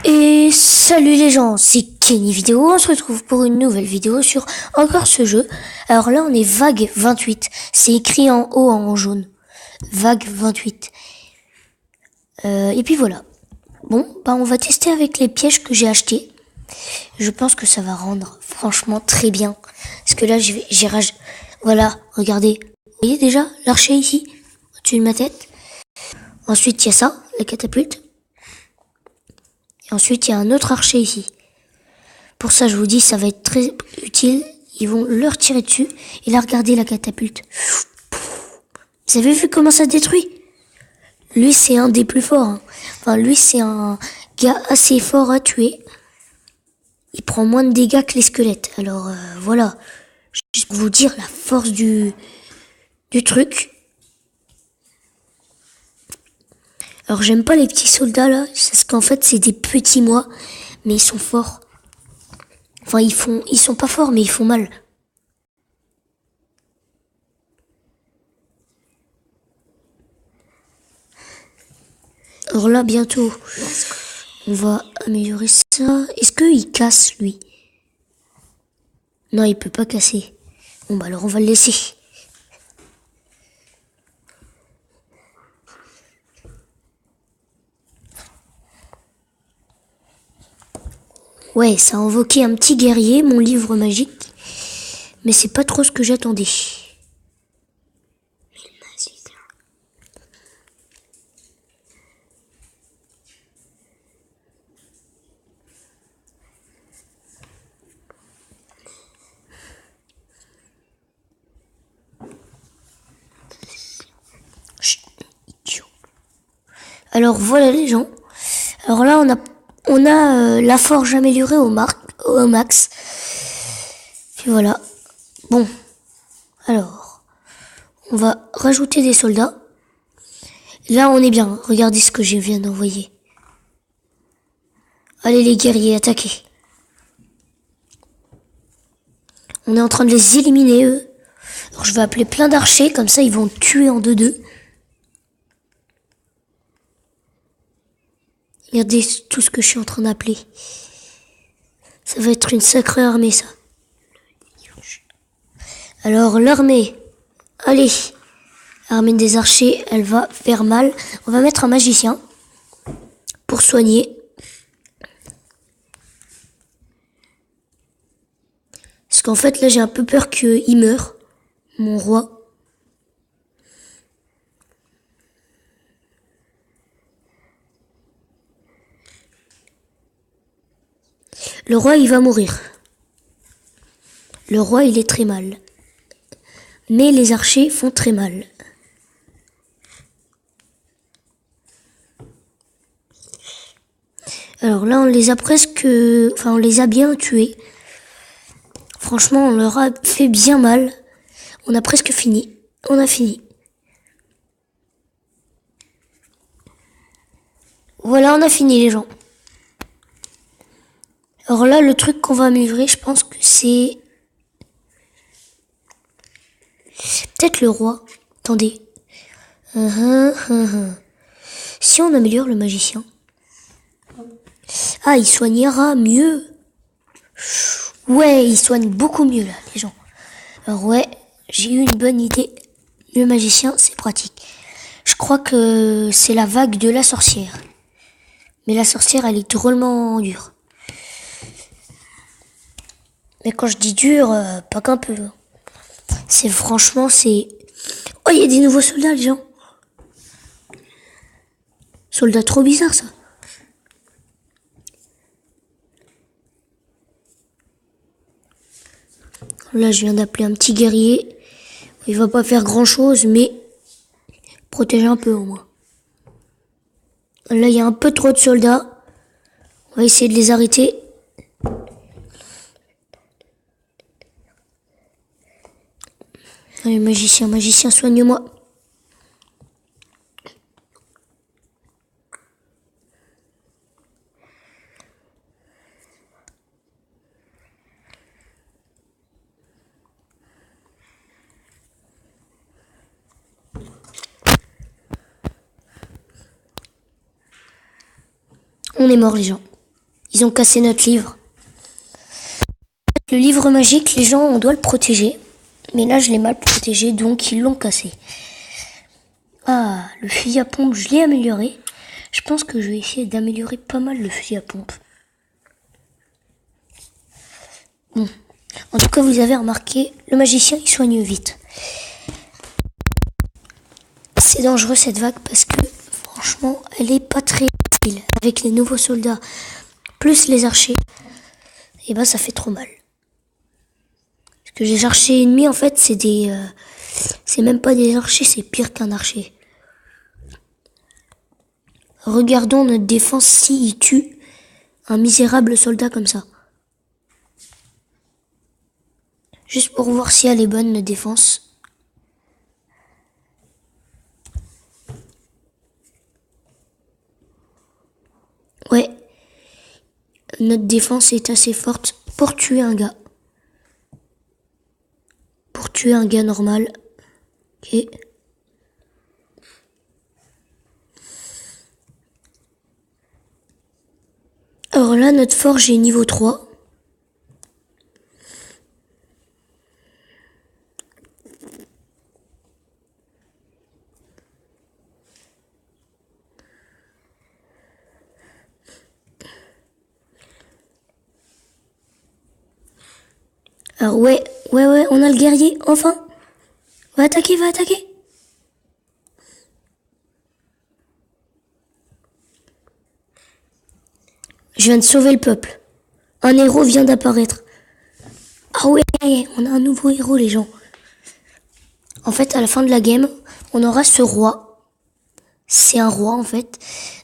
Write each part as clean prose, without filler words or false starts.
Et salut les gens, c'est Kenny Vidéo, on se retrouve pour une nouvelle vidéo sur encore ce jeu. Alors là on est vague 28, c'est écrit en haut en jaune, vague 28. Et puis voilà. Bon, bah on va tester avec les pièges que j'ai achetés. Je pense que ça va rendre franchement très bien. Parce que là voilà, regardez. Vous voyez déjà l'archer ici, au-dessus de ma tête. Ensuite il y a ça, la catapulte. Et ensuite, il y a un autre archer ici. Pour ça, je vous dis, ça va être très utile. Ils vont leur tirer dessus. Et là, regardez la catapulte. Vous avez vu comment ça détruit? Lui, c'est un des plus forts. Hein. Enfin, lui, c'est un gars assez fort à tuer. Il prend moins de dégâts que les squelettes. Alors, voilà. Juste pour vous dire la force du truc. Alors, j'aime pas les petits soldats, là. Parce qu'en fait, c'est des petits mois. Mais ils sont forts. Enfin, ils sont pas forts, mais ils font mal. Alors là, bientôt, on va améliorer ça. Est-ce qu'il casse, lui? Non, il peut pas casser. Bon, bah alors on va le laisser. Ouais, ça a invoqué un petit guerrier, mon livre magique. Mais c'est pas trop ce que j'attendais. Chut, idiot. Alors voilà les gens. Alors là on a la forge améliorée au max. Puis voilà. Bon. Alors, on va rajouter des soldats. Là on est bien. Regardez ce que je viens d'envoyer. Allez les guerriers, attaquez. On est en train de les éliminer eux. Alors je vais appeler plein d'archers, comme ça ils vont tuer en 2-2. Regardez tout ce que je suis en train d'appeler. Ça va être une sacrée armée, ça. Alors, l'armée. Allez. L'armée des archers, elle va faire mal. On va mettre un magicien. Pour soigner. Parce qu'en fait, là, j'ai un peu peur qu'il meure. Mon roi. Le roi, il va mourir. Le roi, il est très mal. Mais les archers font très mal. Alors là, on les a on les a bien tués. Franchement, on leur a fait bien mal. On a presque fini. On a fini. Voilà, on a fini les gens. Alors là, le truc qu'on va améliorer, je pense que c'est... peut-être le roi. Attendez. Si on améliore le magicien... Ah, il soignera mieux. Ouais, il soigne beaucoup mieux là, les gens. Alors ouais, j'ai eu une bonne idée. Le magicien, c'est pratique. Je crois que c'est la vague de la sorcière. Mais la sorcière, elle est drôlement dure. Mais quand je dis dur, pas qu'un peu. C'est franchement, c'est... Oh, il y a des nouveaux soldats, les gens. Soldats trop bizarres, ça. Là, je viens d'appeler un petit guerrier. Il va pas faire grand chose, mais protéger un peu au moins. Là, il y a un peu trop de soldats. On va essayer de les arrêter. Allez, magicien, soigne-moi. On est mort les gens. Ils ont cassé notre livre. Le livre magique, les gens, on doit le protéger. Mais là, je l'ai mal protégé, donc ils l'ont cassé. Ah, le fusil à pompe, je l'ai amélioré. Je pense que je vais essayer d'améliorer pas mal le fusil à pompe. Bon. En tout cas, vous avez remarqué, le magicien, il soigne vite. C'est dangereux cette vague parce que, franchement, elle est pas très facile. Avec les nouveaux soldats, plus les archers, et ben ça fait trop mal. Parce que les archers ennemis, en fait, c'est même pas des archers, c'est pire qu'un archer. Regardons notre défense s'il tue un misérable soldat comme ça. Juste pour voir si elle est bonne, notre défense. Ouais. Notre défense est assez forte pour tuer un gars. Pour tuer un gars normal. Ok. Alors là, notre forge est niveau 3. Alors ouais, on a le guerrier, enfin. Va attaquer, va attaquer. Je viens de sauver le peuple. Un héros vient d'apparaître. Ah ouais, on a un nouveau héros les gens. En fait, à la fin de la game, on aura ce roi. C'est un roi en fait,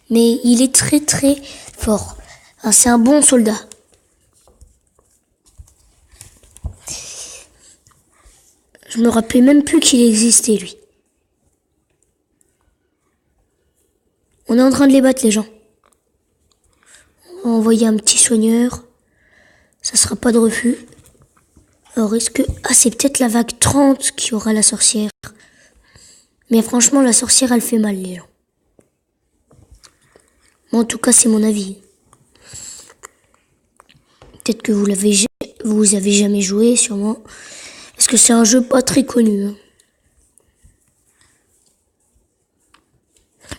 mais il est très très fort. Enfin, c'est un bon soldat. Je me rappelais même plus qu'il existait lui. On est en train de les battre les gens. On va envoyer un petit soigneur. Ça sera pas de refus. Alors est-ce que... Ah c'est peut-être la vague 30 qui aura la sorcière. Mais franchement la sorcière elle fait mal les gens. Moi en tout cas c'est mon avis. Peut-être que vous avez jamais joué sûrement. Parce que c'est un jeu pas très connu. Hein.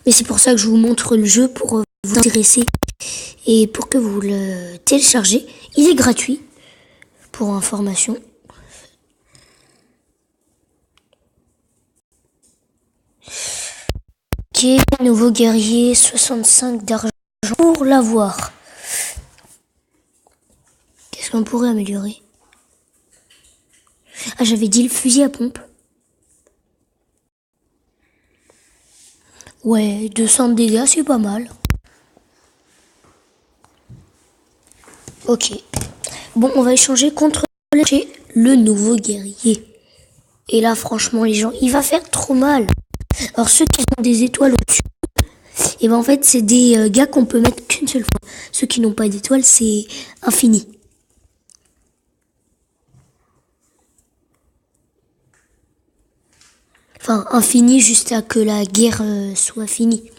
Mais c'est pour ça que je vous montre le jeu pour vous intéresser. Et pour que vous le téléchargez. Il est gratuit. Pour information. Ok, nouveau guerrier, 65 d'argent pour l'avoir. Qu'est-ce qu'on pourrait améliorer? Ah, j'avais dit le fusil à pompe. Ouais, 200 de dégâts, c'est pas mal. Ok. Bon, on va échanger contre le nouveau guerrier. Et là, franchement, les gens, il va faire trop mal. Alors, ceux qui ont des étoiles au-dessus, et ben en fait, c'est des gars qu'on peut mettre qu'une seule fois. Ceux qui n'ont pas d'étoiles, c'est infini. Enfin, infini jusqu'à que la guerre soit finie.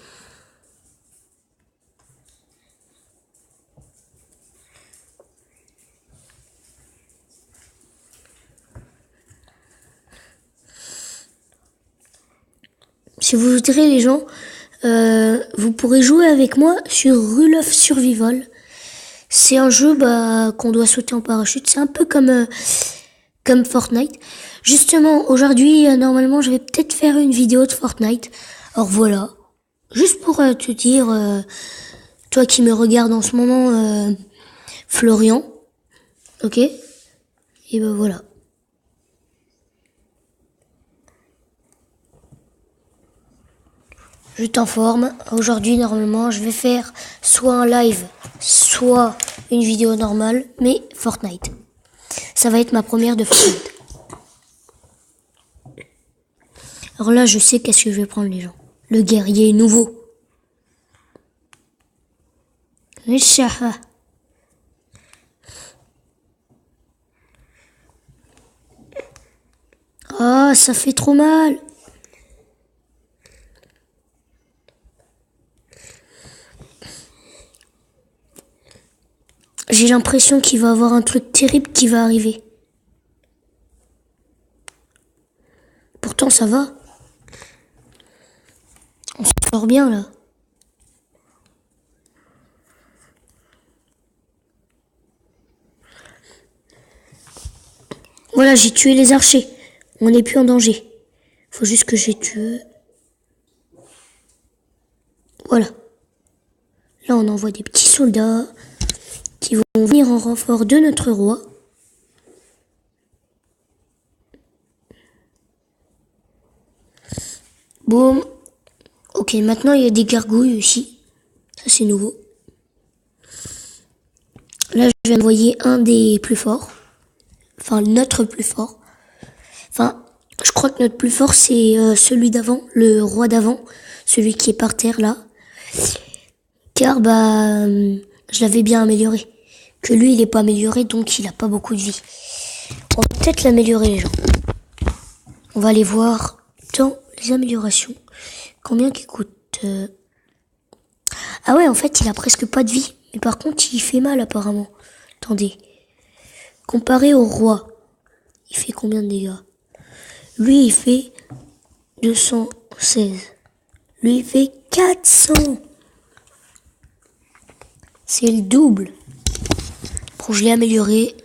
Si vous voudrez les gens, vous pourrez jouer avec moi sur Rule of Survival. C'est un jeu qu'on doit sauter en parachute. C'est un peu comme Fortnite. Justement, aujourd'hui, normalement, je vais peut-être faire une vidéo de Fortnite. Alors voilà, juste pour te dire, toi qui me regardes en ce moment, Florian, ok? Et ben voilà. Je t'informe, aujourd'hui normalement je vais faire soit un live, soit une vidéo normale, mais Fortnite. Ça va être ma première de Fortnite. Alors là je sais qu'est-ce que je vais prendre les gens. Le guerrier nouveau. Rishaha. Ah, ça fait trop mal. J'ai l'impression qu'il va y avoir un truc terrible qui va arriver. Pourtant, ça va. On se sort bien, là. Voilà, j'ai tué les archers. On n'est plus en danger. Faut juste que j'ai tué. Voilà. Là, on envoie des petits soldats qui vont venir en renfort de notre roi. Boum. Ok, maintenant il y a des gargouilles aussi. Ça, c'est nouveau. Là, je vais envoyer un des plus forts. Enfin, notre plus fort. Enfin, je crois que notre plus fort, c'est celui d'avant, le roi d'avant. Celui qui est par terre, là. Car, je l'avais bien amélioré. Que lui, il est pas amélioré, donc il a pas beaucoup de vie. On va peut-être l'améliorer, les gens. On va aller voir dans les améliorations. Combien qu'il coûte Ah ouais, en fait, il a presque pas de vie. Mais par contre, il fait mal, apparemment. Attendez. Comparé au roi, il fait combien de dégâts? Lui, il fait 216. Lui, il fait 400. C'est le double. Bon, je l'ai amélioré.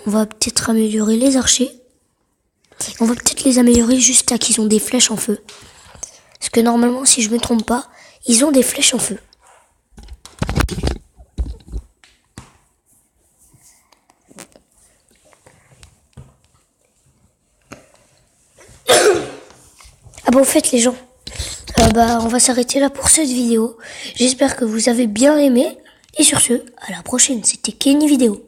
On va peut-être améliorer les archers. On va peut-être les améliorer juste à qu'ils ont des flèches en feu. Parce que normalement, si je me trompe pas, ils ont des flèches en feu. Ah bah au fait les gens, on va s'arrêter là pour cette vidéo. J'espère que vous avez bien aimé. Et sur ce, à la prochaine, c'était Kenny Vidéo.